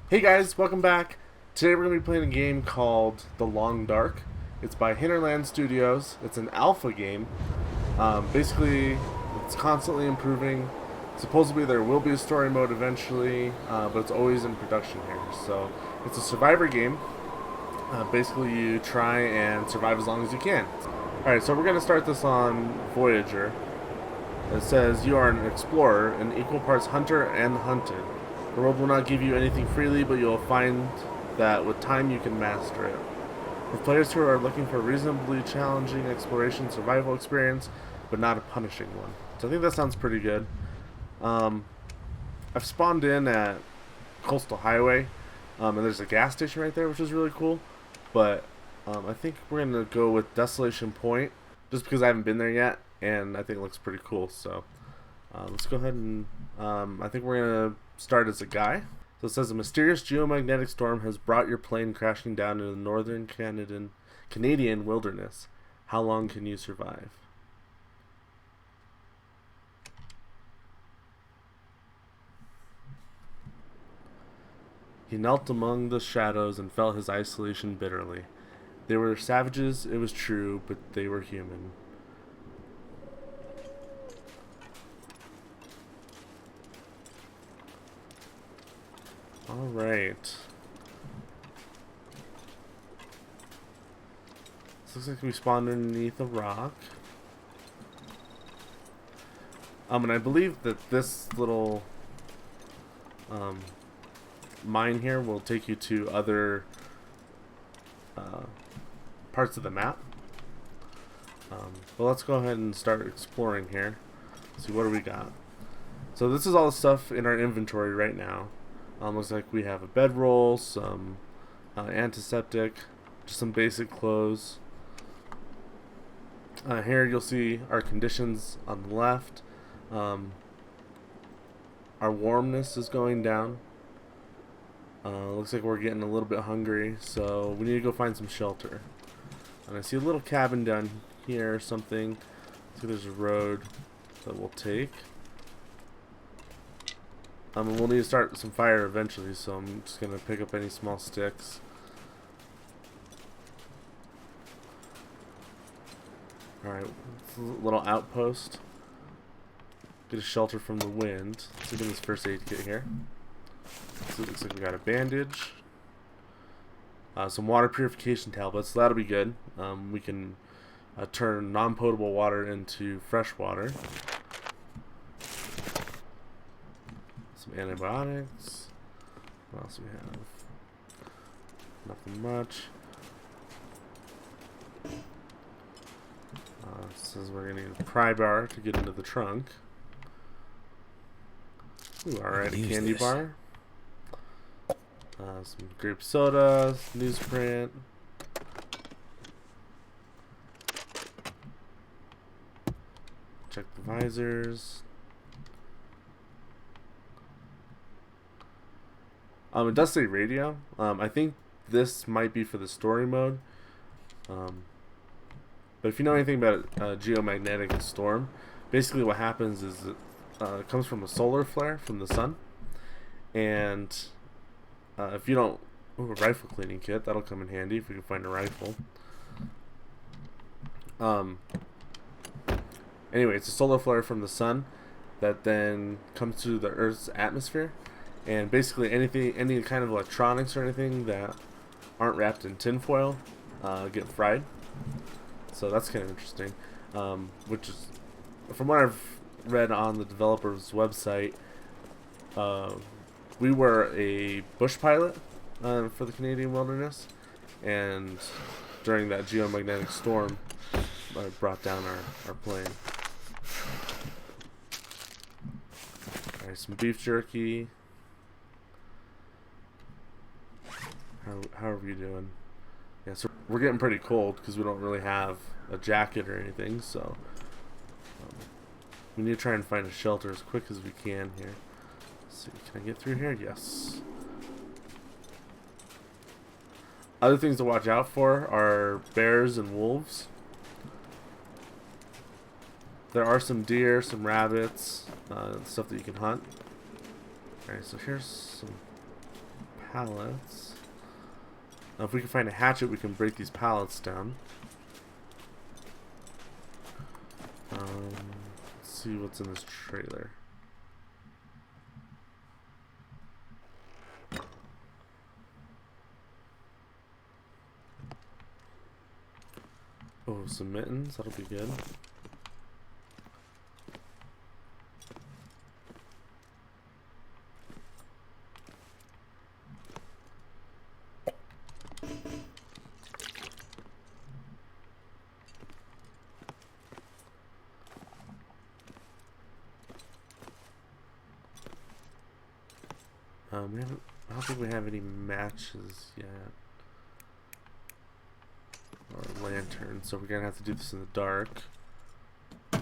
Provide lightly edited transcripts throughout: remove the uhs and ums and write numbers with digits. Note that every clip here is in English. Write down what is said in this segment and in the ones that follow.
Hey guys, welcome back. Today we're going to be playing a game called The Long Dark. It's by Hinterland Studios. It's an alpha game. Basically, it's constantly improving. Supposedly there will be a story mode eventually, but it's always in production here. So it's a survivor game. Basically, you try and survive as long as you can. Alright, so we're going to start this on Voyager. It says you are an explorer, an equal parts hunter and hunted. The world will not give you anything freely, but you'll find that with time you can master it. For players who are looking for a reasonably challenging exploration survival experience, but not a punishing one. So I think that sounds pretty good. Um, I've spawned in at Coastal Highway, and there's a gas station right there, which is really cool. But I think we're going to go with Desolation Point, just because I haven't been there yet, and I think it looks pretty cool. So let's go ahead and I think we're going to start as a guy. So it says a mysterious geomagnetic storm has brought your plane crashing down into the northern Canadian wilderness. How long can you survive? He knelt among the shadows and felt his isolation bitterly. They were savages, it was true, but they were human. Alright. This looks like we spawned underneath a rock. And I believe that this little mine here will take you to other parts of the map. But let's go ahead and start exploring here. See what do we got. So this is all the stuff in our inventory right now. Looks like we have a bedroll, some antiseptic, just some basic clothes. Here you'll see our conditions on the left. Our warmness is going down. Looks like we're getting a little bit hungry, so we need to go find some shelter. And I see a little cabin down here or something. So there's a road that we'll take. And we'll need to start some fire eventually, so I'm just going to pick up any small sticks. Alright, a little outpost. Get a shelter from the wind. Let's get this first aid kit here. So it looks like we got a bandage. Some water purification tablets, so that'll be good. We can turn non-potable water into fresh water. Some antibiotics. What else do we have? Nothing much. It says we're going to need a pry bar to get into the trunk. Ooh, alright, a candy bar. Some grape soda, newsprint. Check the visors. It does say radio. I think this might be for the story mode. But if you know anything about geomagnetic storm, basically what happens is it comes from a solar flare from the sun. And if you don't... Ooh, a rifle cleaning kit. That'll come in handy if we can find a rifle. Anyway, it's a solar flare from the sun that then comes to the Earth's atmosphere. And basically any kind of electronics or anything that aren't wrapped in tinfoil get fried. So that's kind of interesting. Which is, from what I've read on the developer's website, we were a bush pilot for the Canadian wilderness, and during that geomagnetic storm, brought down our plane. Alright, some beef jerky. How are we doing? Yeah, so we're getting pretty cold because we don't really have a jacket or anything, so we need to try and find a shelter as quick as we can here. Let's see, can I get through here? Yes. Other things to watch out for are bears and wolves. There are some deer, some rabbits, stuff that you can hunt. Alright, so here's some pallets. Now if we can find a hatchet, we can break these pallets down. Let's see what's in this trailer. Oh, some mittens, that'll be good. We haven't, I don't think we have any matches yet. Or lanterns, so we're gonna have to do this in the dark. Go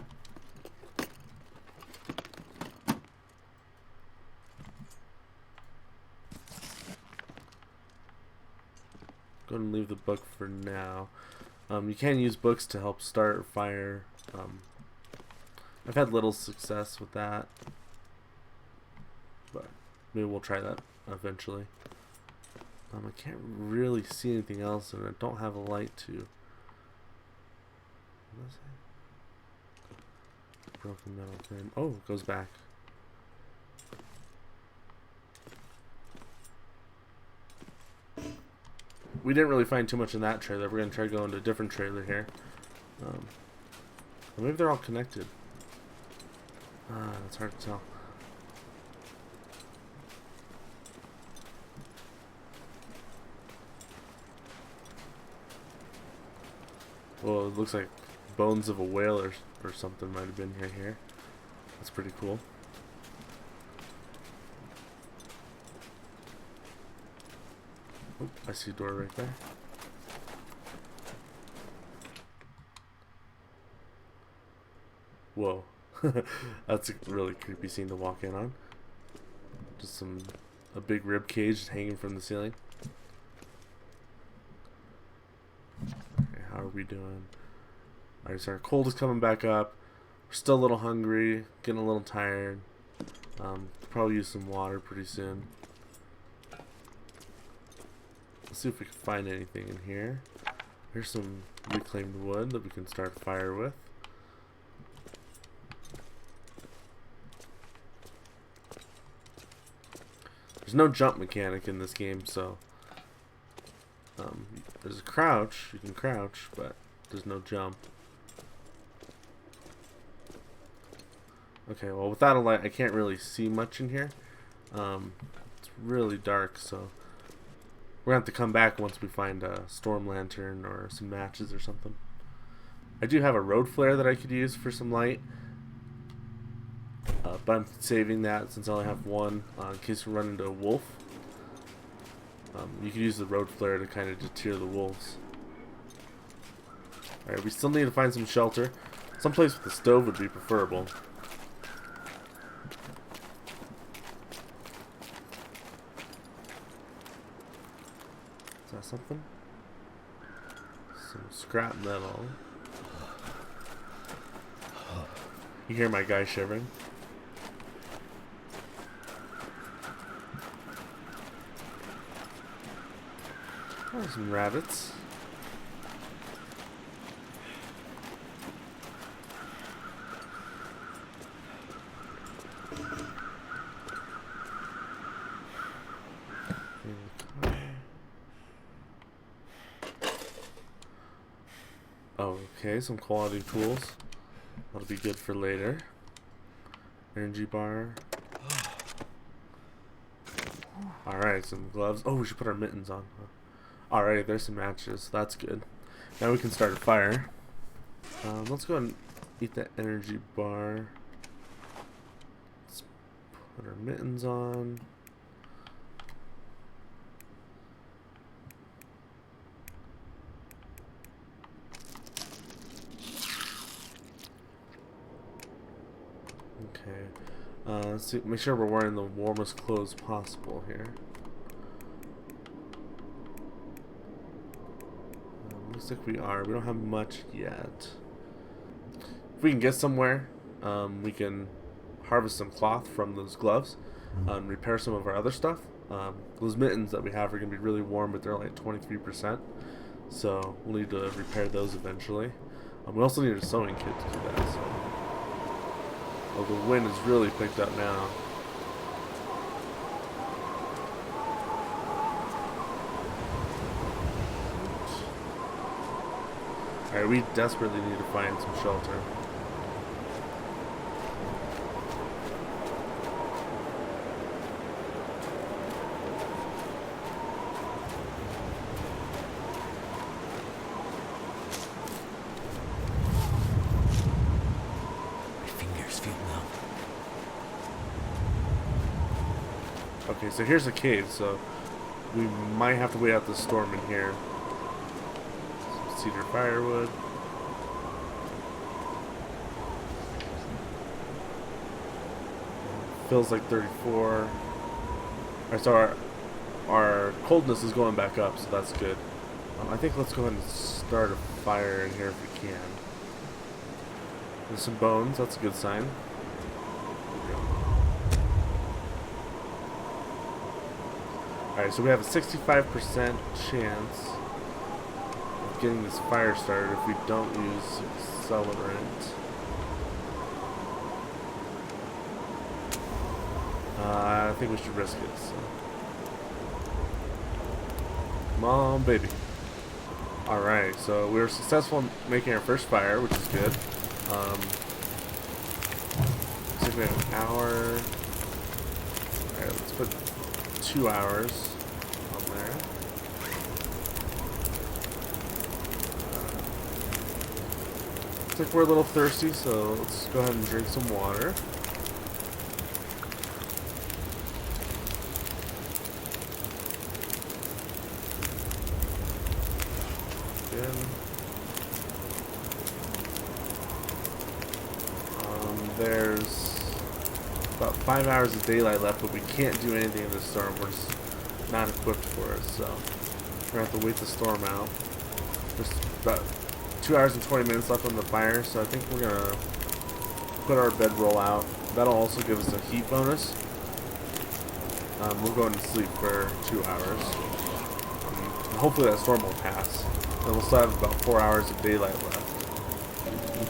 ahead and leave the book for now. You can use books to help start a fire. I've had little success with that, but maybe we'll try that eventually. I can't really see anything else, and I don't have a light to. What is it? Broken metal frame. Oh, it goes back. We didn't really find too much in that trailer. We're gonna try going to a different trailer here. Maybe they're all connected. It's hard to tell. Well, it looks like bones of a whale or something might have been here. That's pretty cool. Oh, I see a door right there. Whoa. That's a really creepy scene to walk in on. Just a big rib cage hanging from the ceiling. How are we doing? Alright, so our cold is coming back up. We're still a little hungry, getting a little tired. Probably use some water pretty soon. Let's see if we can find anything in here. Here's some reclaimed wood that we can start a fire with. There's no jump mechanic in this game, so there's a crouch. You can crouch, but there's no jump. Okay, well, without a light, I can't really see much in here. It's really dark, so we're gonna have to come back once we find a storm lantern or some matches or something. I do have a road flare that I could use for some light, but I'm saving that since I only have one in case we run into a wolf. You could use the road flare to kind of deter the wolves. Alright, we still need to find some shelter. Someplace with a stove would be preferable. Is that something? Some scrap metal. You hear my guy shivering? Oh, some rabbits. Okay, some quality tools. That'll be good for later. Energy bar. Alright, some gloves. Oh, we should put our mittens on. Alright, there's some matches. That's good. Now we can start a fire. Let's go and eat that energy bar. Let's put our mittens on. Okay. Let's see, make sure we're wearing the warmest clothes possible here. Looks like we are. We don't have much yet. If we can get somewhere, we can harvest some cloth from those gloves and repair some of our other stuff. Those mittens that we have are going to be really warm, but they're like 23%. So we'll need to repair those eventually. We also need a sewing kit to do that. So. Oh, the wind has really picked up now. Alright, we desperately need to find some shelter. Okay, so here's a cave, so we might have to wait out the storm in here. Some cedar firewood. Feels like 34. Alright, so our coldness is going back up, so that's good. I think let's go ahead and start a fire in here if we can. There's some bones, that's a good sign. Alright, so we have a 65% chance of getting this fire started if we don't use accelerant. I think we should risk it. So. Come on, baby. Alright, so we were successful in making our first fire, which is good. Looks like we have an hour. Alright, let's put 2 hours on there. Looks like we're a little thirsty, so let's go ahead and drink some water. There's about 5 hours of daylight left, but we can't do anything in this storm. We're just not equipped for it, so we're gonna have to wait the storm out. There's about 2 hours and 20 minutes left on the fire, so I think we're gonna put our bedroll out. That'll also give us a heat bonus. We'll go ahead and sleep for 2 hours. And hopefully that storm will pass. And we'll still have about 4 hours of daylight left.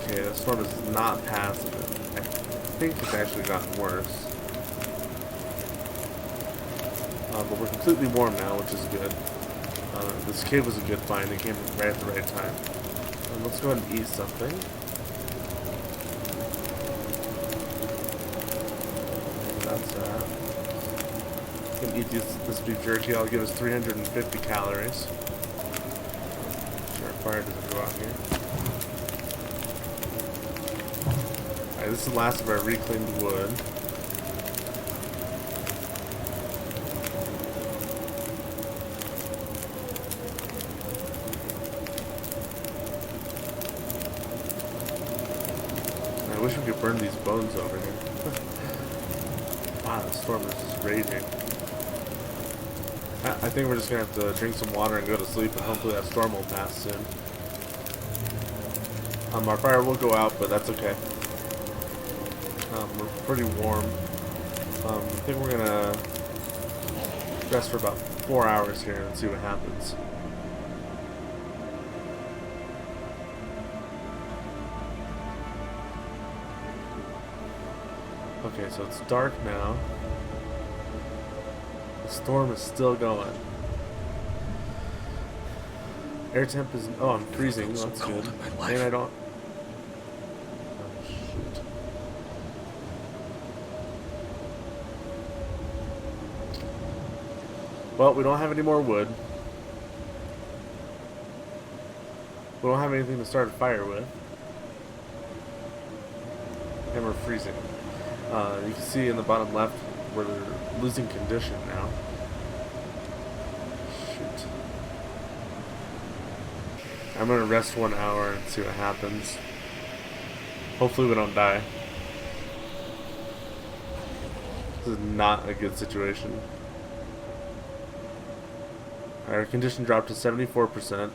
Okay, the storm is not passing. I think it's actually gotten worse. But we're completely warm now, which is good. This cave was a good find. It came right at the right time. Let's go ahead and eat something. That's that. We can eat this beef jerky. It'll give us 350 calories. Make sure our fire doesn't go out here. Alright, this is the last of our reclaimed wood. I wish we could burn these bones over here. Wow, the storm is just raging. I think we're just going to have to drink some water and go to sleep, and hopefully that storm will pass soon. Our fire will go out, but that's okay. We're pretty warm. I think we're going to rest for about 4 hours here and see what happens. Okay, so it's dark now. The storm is still going. Air temp is... Oh, I'm freezing. That's good. And I don't... Oh, shoot. Well, we don't have any more wood. We don't have anything to start a fire with. And we're freezing. You can see in the bottom left, we're losing condition now. Shoot. I'm gonna rest 1 hour and see what happens. Hopefully we don't die. This is not a good situation. Our condition dropped to 74%.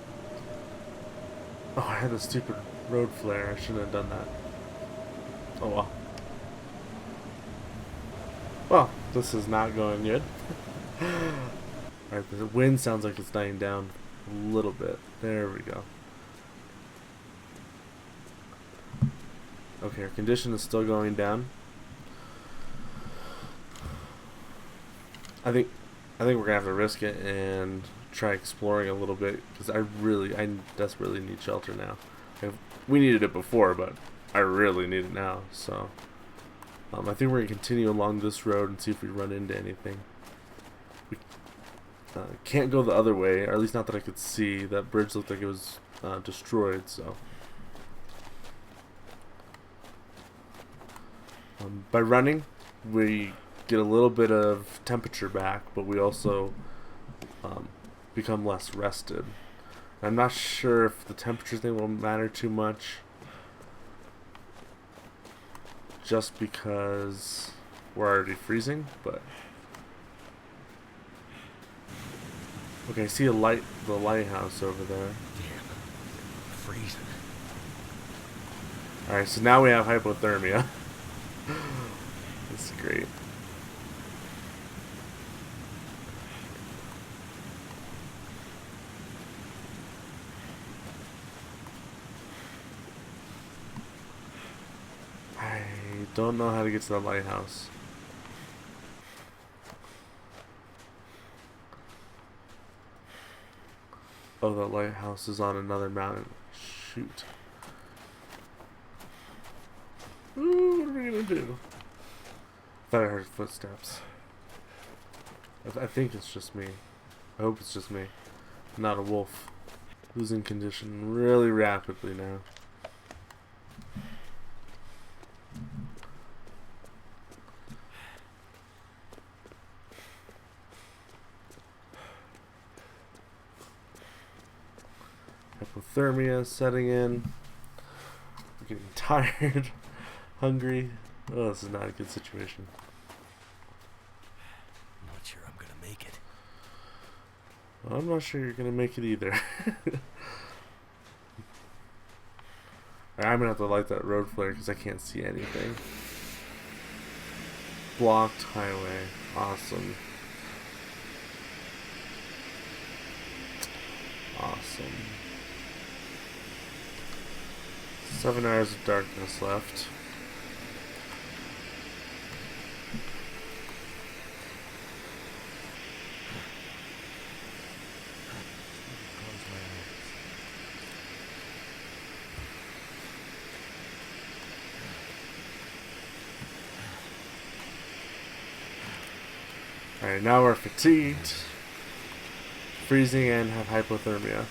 Oh, I had a stupid road flare. I shouldn't have done that. Oh well. Well, this is not going good. Alright, the wind sounds like it's dying down a little bit. There we go. Okay, our condition is still going down. I think we're gonna have to risk it and try exploring a little bit because I desperately need shelter now. We needed it before, but I really need it now. So I think we're gonna continue along this road and see if we run into anything. We can't go the other way, or at least not that I could see. That bridge looked like it was destroyed. So by running, we get a little bit of temperature back, but we also become less rested. I'm not sure if the temperature thing will matter too much, just because we're already freezing. But okay, I see the lighthouse over there. Damn, freezing. All right, so now we have hypothermia. This is great. I don't know how to get to the lighthouse. Oh, the lighthouse is on another mountain. Shoot. Ooh, what are we gonna do? I thought I heard footsteps. I think it's just me. I hope it's just me. Not a wolf. Losing condition really rapidly now. Hypothermia setting in. I'm getting tired, hungry. Oh, this is not a good situation. I'm not sure I'm gonna make it. Well, I'm not sure you're gonna make it either. I'm gonna have to light that road flare because I can't see anything. Blocked highway. Awesome. Awesome. 7 hours of darkness left. Alright, now we're fatigued, freezing, and have hypothermia.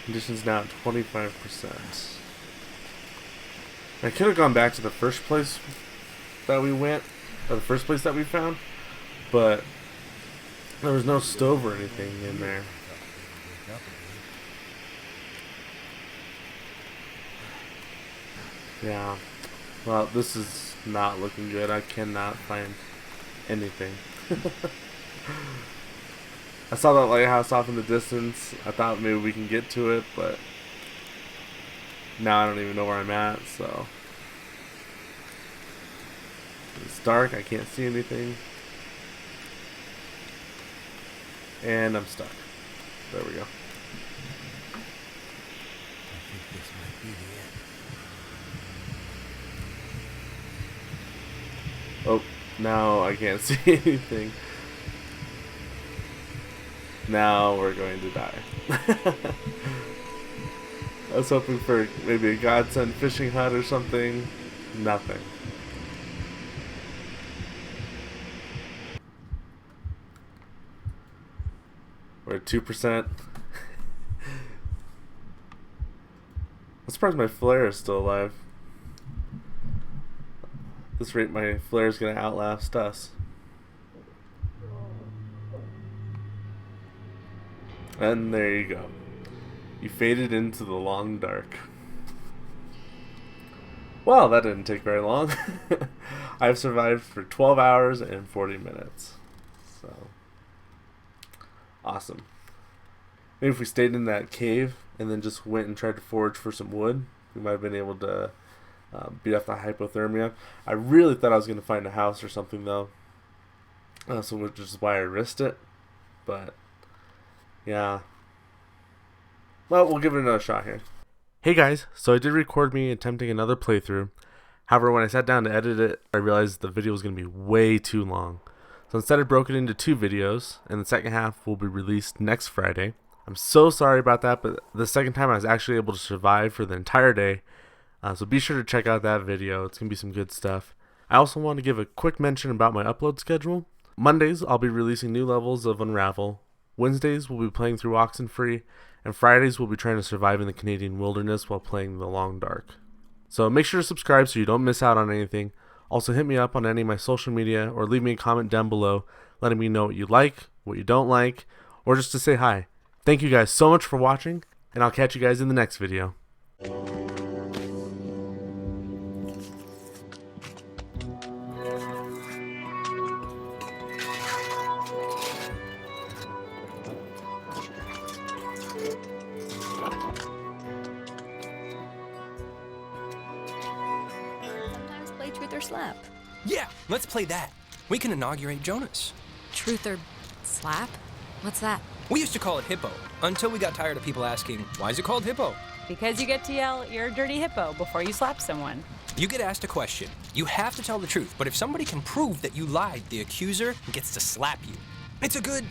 Conditions now at 25%. I could have gone back to the first place that we went, or the first place that we found, but there was no stove or anything in there. Yeah. Well, this is not looking good. I cannot find anything. I saw that lighthouse off in the distance. I thought maybe we can get to it, but now I don't even know where I'm at, so it's dark. I can't see anything. And I'm stuck. There we go. I think this might be the end. Oh, now I can't see anything. Now we're going to die. I was hoping for maybe a godsend fishing hut or something. Nothing. We're at 2%. I'm surprised my flare is still alive. At this rate, my flare is going to outlast us. And there you go. You faded into the long dark. Well, that didn't take very long. I've survived for 12 hours and 40 minutes. So, awesome. Maybe if we stayed in that cave and then just went and tried to forage for some wood, we might have been able to beat off the hypothermia. I really thought I was going to find a house or something, though. So which is why I risked it. But yeah, well, we'll give it another shot here. Hey guys, so I did record me attempting another playthrough. However, when I sat down to edit it, I realized the video was going to be way too long. So instead I broke it into 2 videos, and the second half will be released next Friday. I'm so sorry about that, but the second time I was actually able to survive for the entire day. So be sure to check out that video. It's going to be some good stuff. I also want to give a quick mention about my upload schedule. Mondays, I'll be releasing new levels of Unravel. Wednesdays, we'll be playing through Oxenfree. And Fridays, we'll be trying to survive in the Canadian wilderness while playing The Long Dark. So make sure to subscribe so you don't miss out on anything. Also, hit me up on any of my social media or leave me a comment down below letting me know what you like, what you don't like, or just to say hi. Thank you guys so much for watching, and I'll catch you guys in the next video. Sometimes play truth or slap. Yeah, let's play that. We can inaugurate Jonas. Truth or slap? What's that? We used to call it Hippo, until we got tired of people asking, why is it called Hippo? Because you get to yell, "You're a dirty hippo," before you slap someone. You get asked a question. You have to tell the truth, but if somebody can prove that you lied, the accuser gets to slap you. It's a good,